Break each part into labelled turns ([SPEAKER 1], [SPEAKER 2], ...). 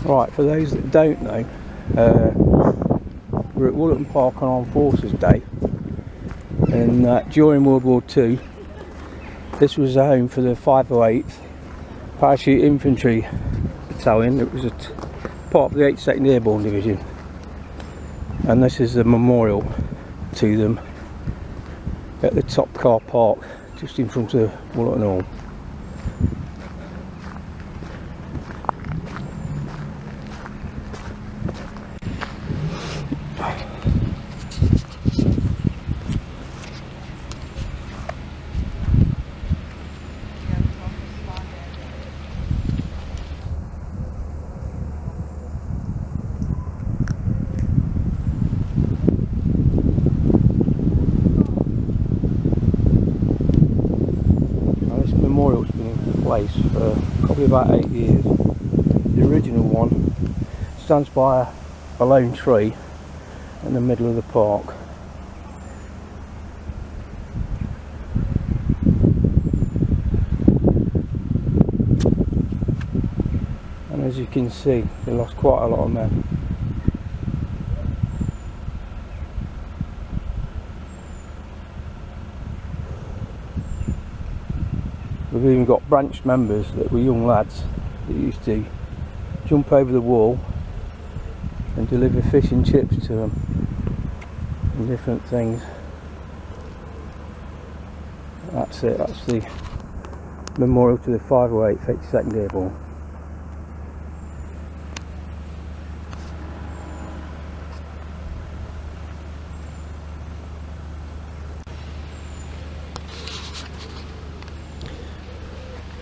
[SPEAKER 1] Right, for those that don't know, we're at Wollaton Park on Armed Forces Day, and during World War II this was the home for the 508th Parachute Infantry Battalion. It was a part of the 82nd Airborne Division, and this is the memorial to them at the top car park just in front of Wollaton Hall. Memorial's been in place for probably about 8 years. The original one stands by a lone tree in the middle of the park. And as you can see, they lost quite a lot of men. We've even got branch members that were young lads that used to jump over the wall and deliver fish and chips to them and different things. That's it, that's the memorial to the 508th 82nd Airborne.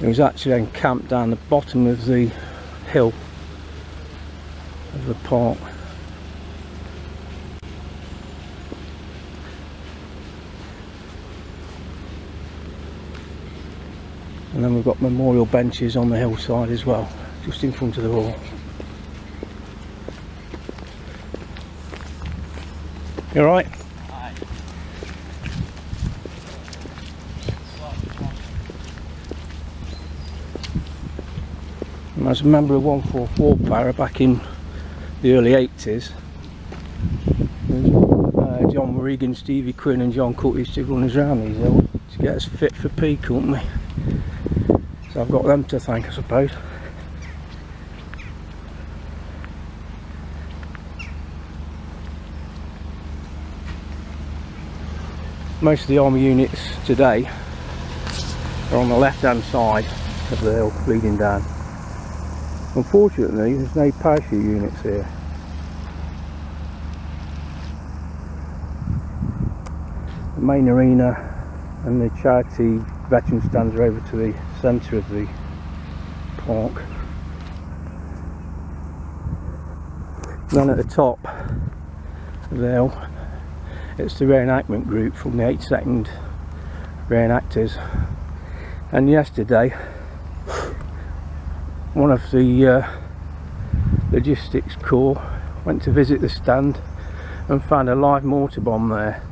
[SPEAKER 1] It was actually encamped down the bottom of the hill of the park. And then we've got memorial benches on the hillside as well, just in front of the hall. You alright? And as a member of 144 Para back in the early 80s, John Regan, Stevie Quinn and John Cook used to run us around these hills to get us fit for peak, couldn't they? So I've got them to thank, I suppose. Most of the army units today are on the left hand side of the hill leading down. Unfortunately, there's no parachute units here. The main arena and the charity veteran stands are over to the centre of the park. And then at the top of the hill, it's the reenactment group from the 82nd reenactors. And yesterday, one of the logistics corps went to visit the stand and found a live mortar bomb there.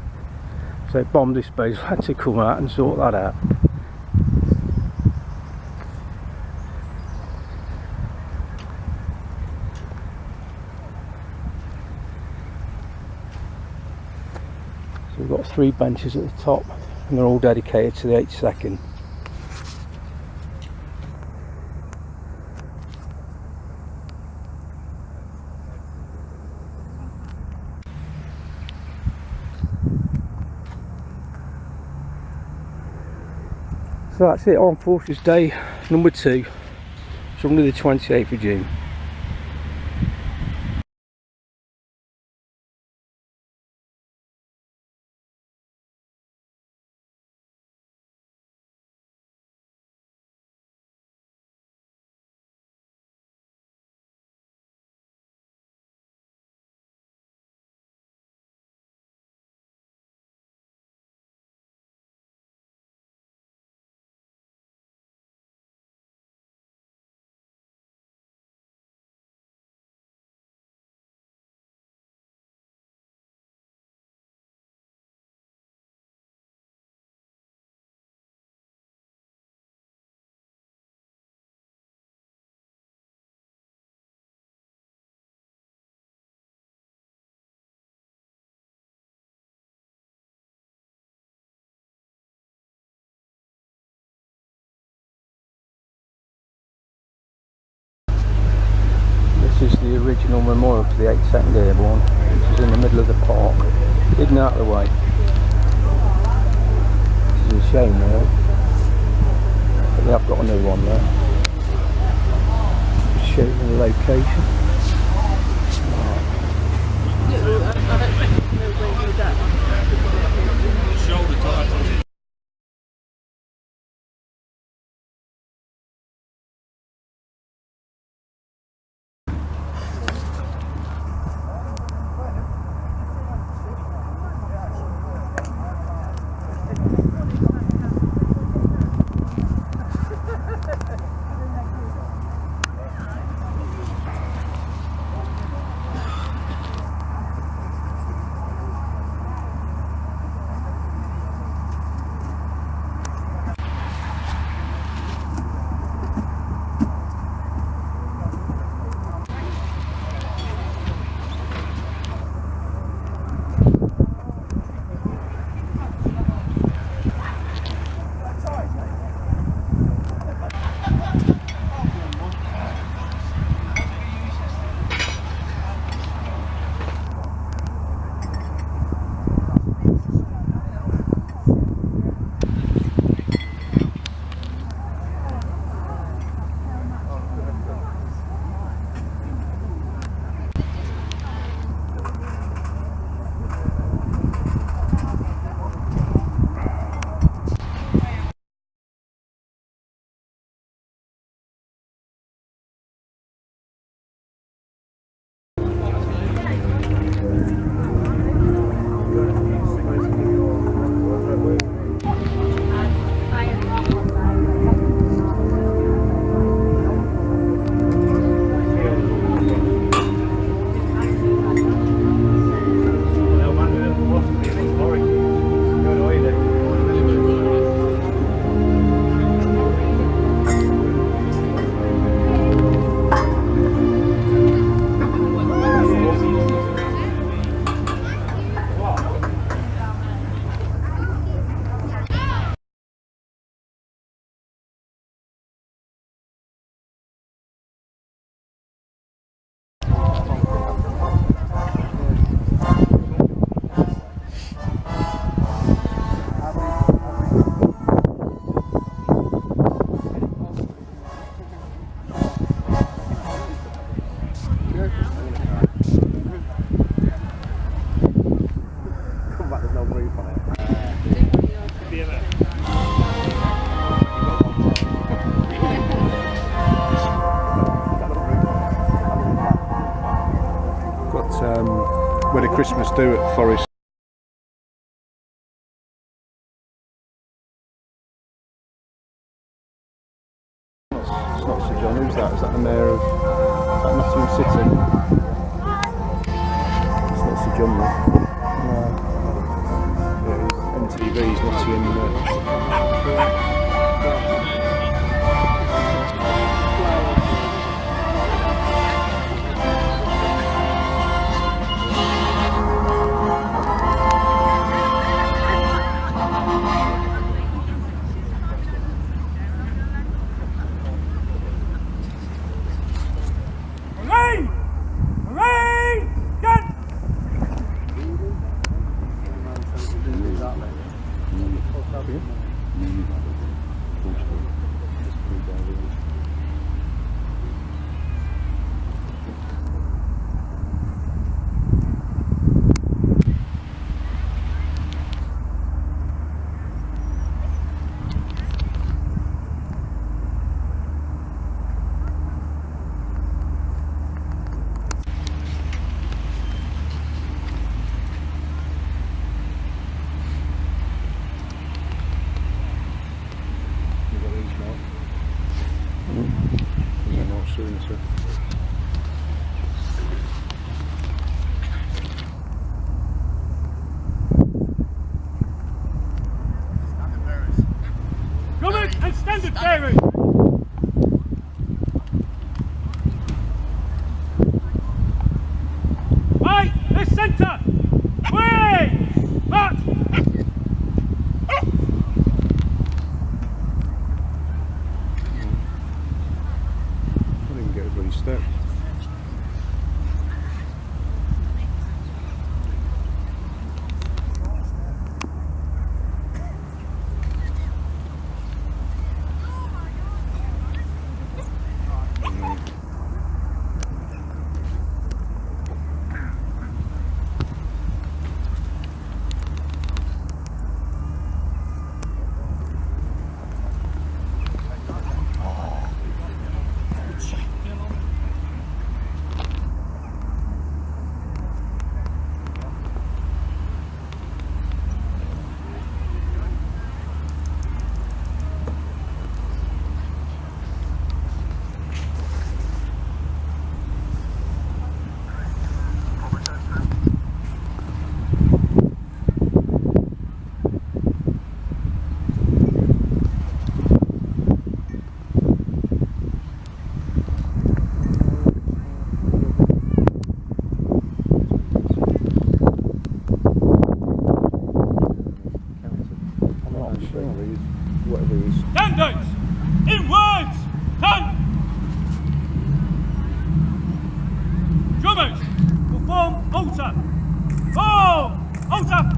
[SPEAKER 1] So bomb disposal had to come out and sort that out. So we've got 3 benches at the top and they're all dedicated to the 82nd. So that's it, Armed Forces Day number 2, Sunday the 28th of June. original memorial to the 82nd Airborne, which is in the middle of the park, hidden out of the way. Which is a shame really. But they have got a new one there. Just show you the location.
[SPEAKER 2] Shoulder tight.
[SPEAKER 3] When a Christmas do at Forest. It's not Sir John, who's that? Is that the mayor of Nottingham City? It's not Sir John though. No. Yeah, he's NTV's Nottingham.
[SPEAKER 2] And standard bearing! Right, this centre! Way! Back!
[SPEAKER 3] I didn't get a bloody step.
[SPEAKER 2] Oh! Alter!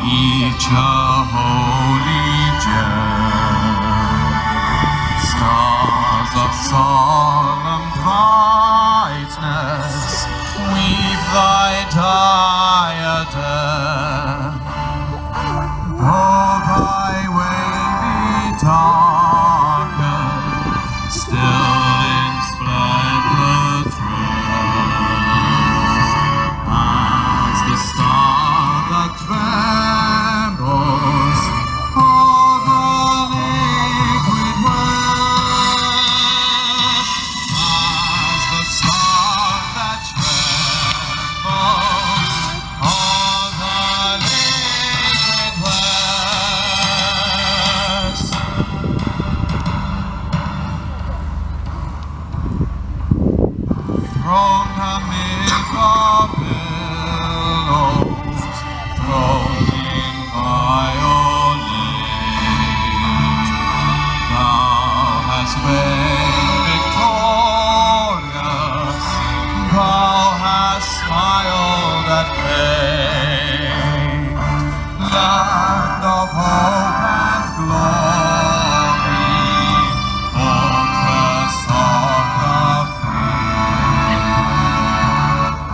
[SPEAKER 4] Each a holy gem, stars of solemn brightness, weave thy diadem. Though thy way be darkened, still in splendor dressed, as the star that trembles o'er the liquid west, as the star that trembles o'er the liquid west. Throned amid the billows, floating violate, thou hast reigned victorious, thou hast smiled at fate, land of hope and glory, fortress of the free.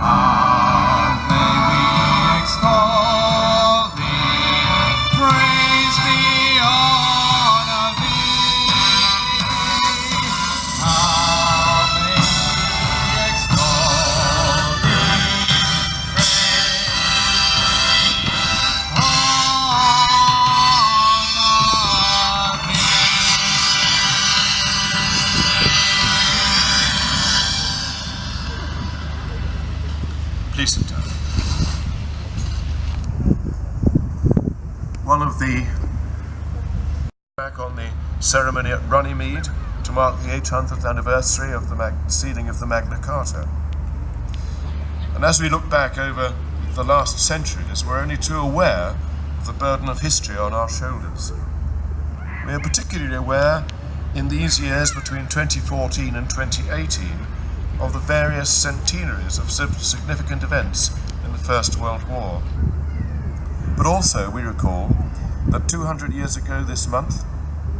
[SPEAKER 4] How may we extol thee, praise thee, honor thee? How may we extol thee, praise thee, honor thee? Please sit down. One of the back on the ceremony at Runnymede to mark the 800th anniversary of the sealing of the Magna Carta. And as we look back over the last centuries, we're only too aware of the burden of history on our shoulders. We are particularly aware in these years between 2014 and 2018 of the various centenaries of significant events in the First World War. But also we recall that 200 years ago this month,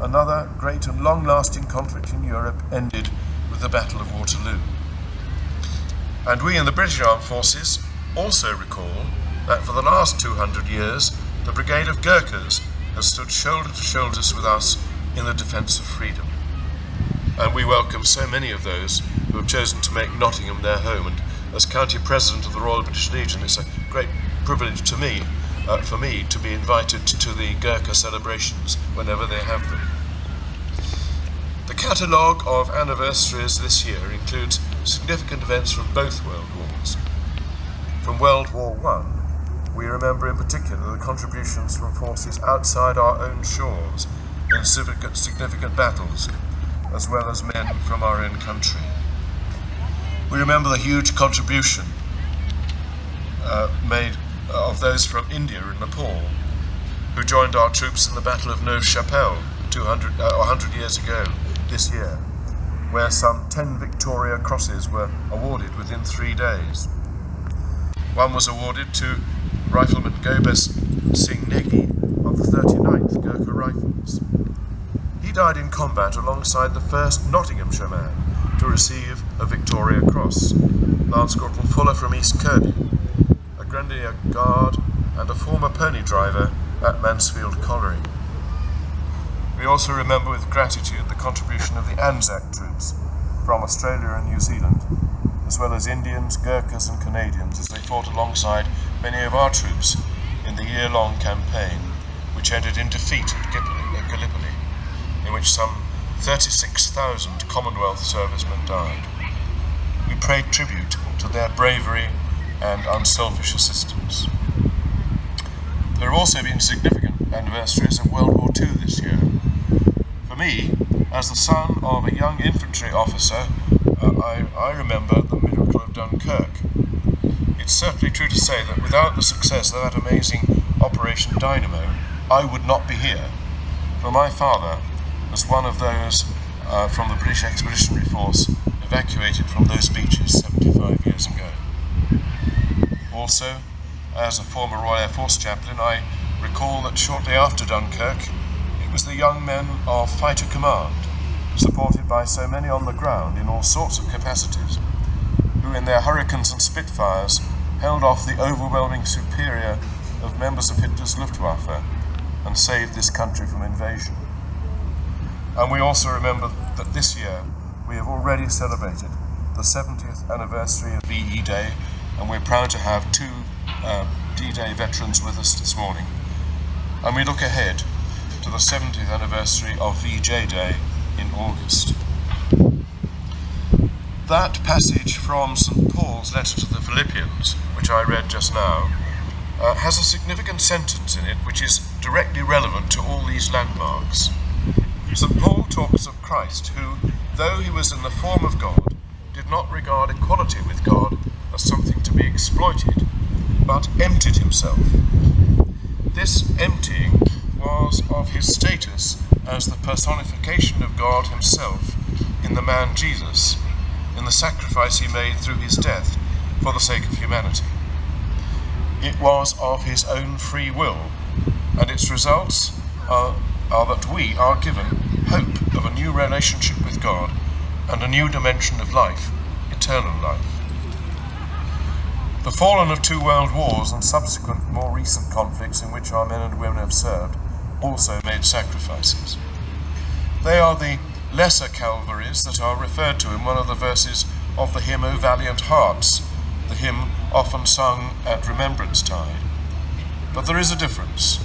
[SPEAKER 4] another great and long-lasting conflict in Europe ended with the Battle of Waterloo. And we in the British Armed Forces also recall that for the last 200 years, the Brigade of Gurkhas has stood shoulder to shoulder with us in the defence of freedom. And we welcome so many of those who have chosen to make Nottingham their home. And as County President of the Royal British Legion, it's a great privilege to me for me to be invited to the Gurkha celebrations whenever they have them. The catalogue of anniversaries this year includes significant events from both World Wars. From World War I, we remember in particular the contributions from forces outside our own shores in significant battles, as well as men from our own country. We remember the huge contribution made of those from India and Nepal, who joined our troops in the Battle of Neuve Chapelle 100 years ago this year, where some 10 Victoria Crosses were awarded within 3 days. One was awarded to Rifleman Gobes Singh Negi of the 39th Gurkha Rifles. He died in combat alongside the first Nottinghamshire man to receive a Victoria Cross, Lance Corporal Fuller from East Kirby, a Grenadier Guard and a former pony driver at Mansfield Colliery. We also remember with gratitude the contribution of the Anzac troops from Australia and New Zealand, as well as Indians, Gurkhas and Canadians as they fought alongside many of our troops in the year-long campaign, which ended in defeat at Gallipoli, in which some 36,000 Commonwealth servicemen died. We paid tribute to their bravery and unselfish assistance. There have also been significant anniversaries of World War II this year. For me, as the son of a young infantry officer, I remember the miracle of Dunkirk. It's certainly true to say that without the success of that amazing Operation Dynamo, I would not be here, for my father was one of those from the British Expeditionary Force evacuated from those beaches 75 years ago. Also, as a former Royal Air Force chaplain, I recall that shortly after Dunkirk, it was the young men of Fighter Command, supported by so many on the ground in all sorts of capacities, who in their Hurricanes and Spitfires held off the overwhelming superior of members of Hitler's Luftwaffe and saved this country from invasion. And we also remember that this year we have already celebrated the 70th anniversary of VE Day, and we're proud to have 2 D-Day veterans with us this morning. And we look ahead to the 70th anniversary of VJ Day in August. That passage from St. Paul's letter to the Philippians, which I read just now, has a significant sentence in it which is directly relevant to all these landmarks. St. Paul talks of Christ who, though he was in the form of God, did not regard equality with God as something to be exploited, but emptied himself. This emptying was of his status as the personification of God himself in the man Jesus, in the sacrifice he made through his death for the sake of humanity. It was of his own free will, and its results are that we are given hope of a new relationship with God and a new dimension of life, eternal life. The fallen of 2 world wars and subsequent more recent conflicts in which our men and women have served also made sacrifices. They are the lesser Calvaries that are referred to in one of the verses of the hymn O Valiant Hearts, the hymn often sung at Remembrance Tide. But there is a difference.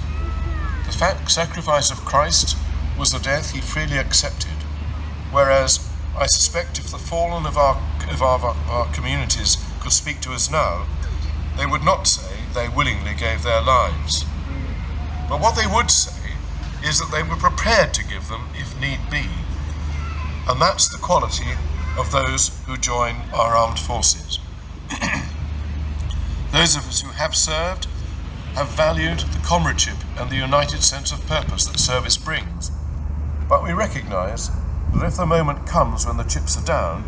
[SPEAKER 4] The sacrifice of Christ was the death he freely accepted, whereas I suspect if the fallen of our communities could speak to us now, they would not say they willingly gave their lives. But what they would say is that they were prepared to give them if need be. And that's the quality of those who join our armed forces. Those of us who have served have valued the comradeship and the united sense of purpose that service brings. But we recognise that if the moment comes when the chips are down,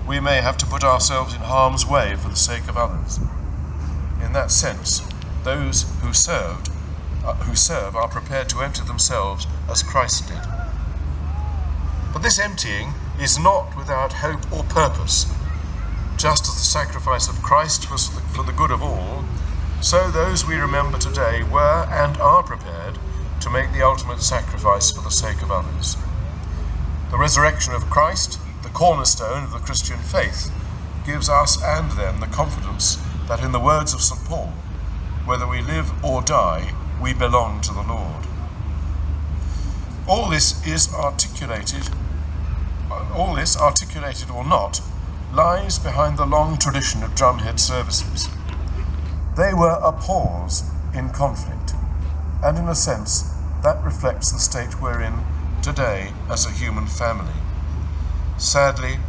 [SPEAKER 4] we may have to put ourselves in harm's way for the sake of others. In that sense, those who serve are prepared to empty themselves as Christ did. But this emptying is not without hope or purpose. Just as the sacrifice of Christ was for the good of all, so those we remember today were and are prepared to make the ultimate sacrifice for the sake of others. The resurrection of Christ, the cornerstone of the Christian faith, gives us and them the confidence that, in the words of St. Paul, whether we live or die, we belong to the Lord. All this, articulated or not, lies behind the long tradition of drumhead services. They were a pause in conflict, and in a sense, that reflects the state we're in today as a human family. Sadly,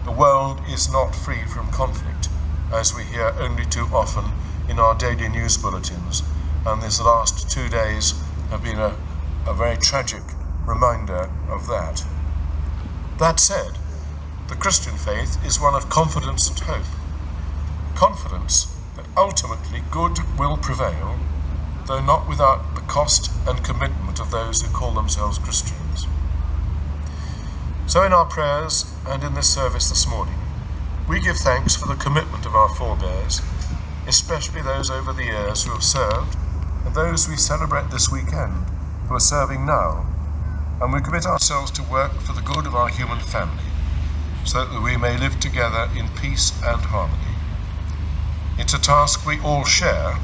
[SPEAKER 4] the world is not free from conflict, as we hear only too often in our daily news bulletins, and these last 2 days have been a very tragic reminder of that. That said, the Christian faith is one of confidence and hope. Confidence that ultimately good will prevail, though not without the cost and commitment of those who call themselves Christians. So in our prayers and in this service this morning, we give thanks for the commitment of our forebears, especially those over the years who have served, and those we celebrate this weekend who are serving now, and we commit ourselves to work for the good of our human family, so that we may live together in peace and harmony. It's a task we all share,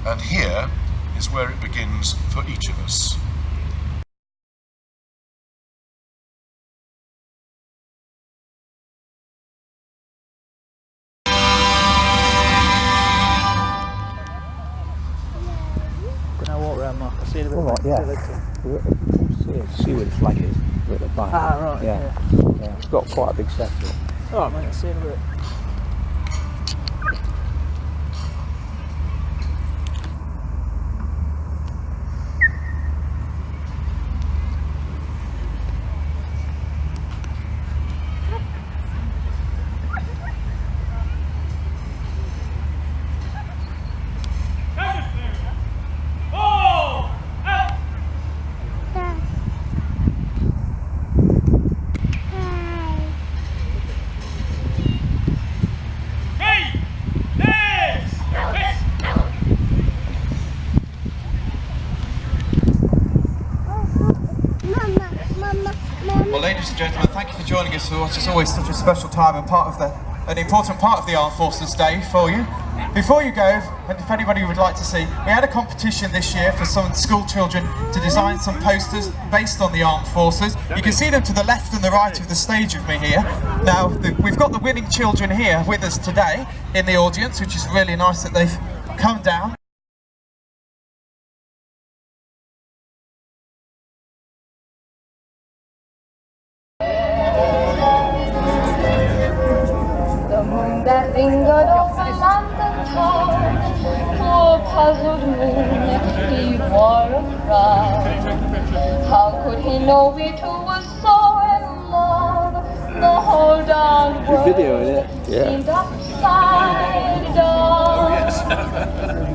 [SPEAKER 4] and here is where it begins for each of us.
[SPEAKER 5] Can I walk around, Mark? I see it a bit.
[SPEAKER 1] All right, yeah. See where the flag is, we're at the back.
[SPEAKER 5] Ah, right.
[SPEAKER 1] Yeah. Yeah. It's got quite a big sector.
[SPEAKER 5] All right, mate. I see it a bit.
[SPEAKER 6] Well, ladies and gentlemen, thank you for joining us for what is always such a special time and an important part of the Armed Forces Day for you. Before you go, and if anybody would like to see, we had a competition this year for some school children to design some posters based on the Armed Forces. You can see them to the left and the right of the stage of me here. Now, we've got the winning children here with us today in the audience, which is really nice that they've come down.
[SPEAKER 7] That lingered over London town, poor puzzled moon, he wore a frown. How could he know we two were so in love? The whole darned world seemed upside down.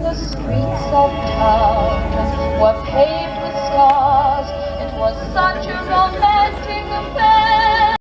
[SPEAKER 7] The streets of town were paved with stars. It was such a romantic affair.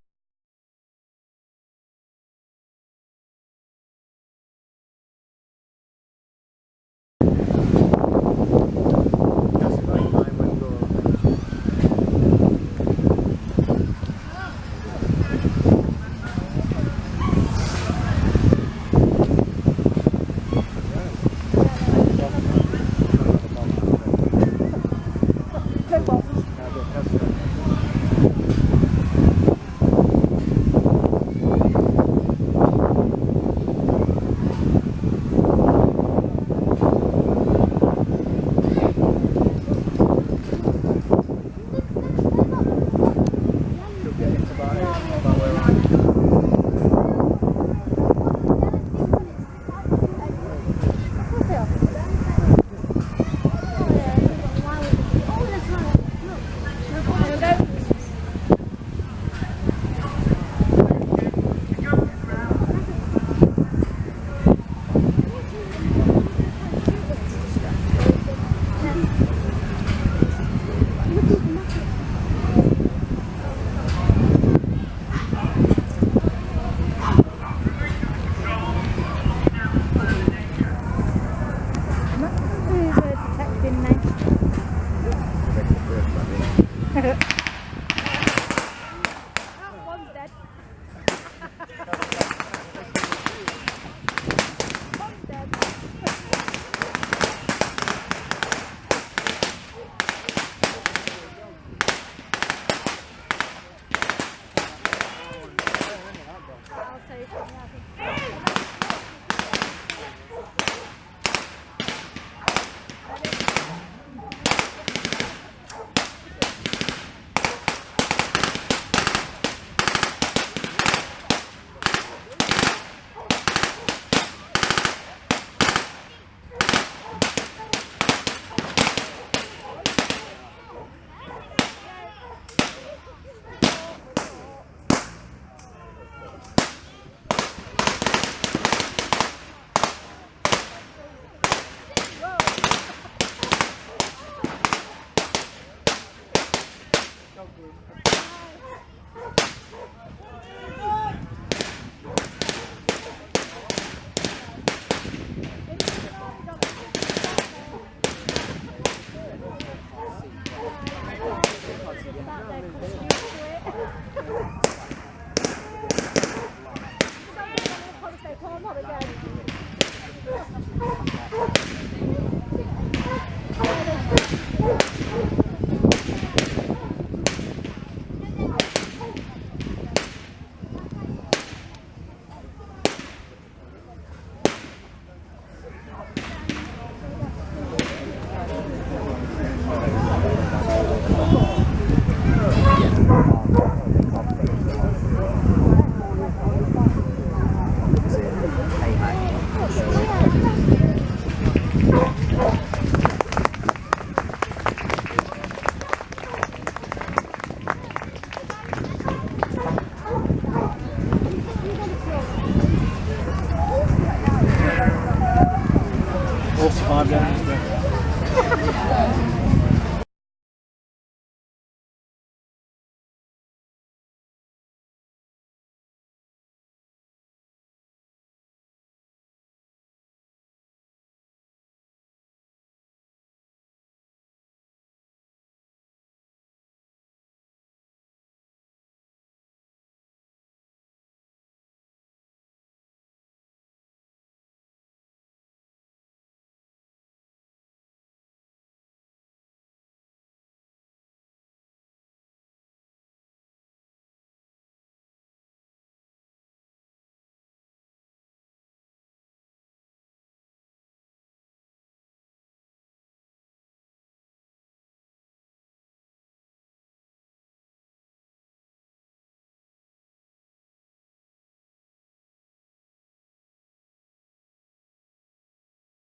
[SPEAKER 3] room.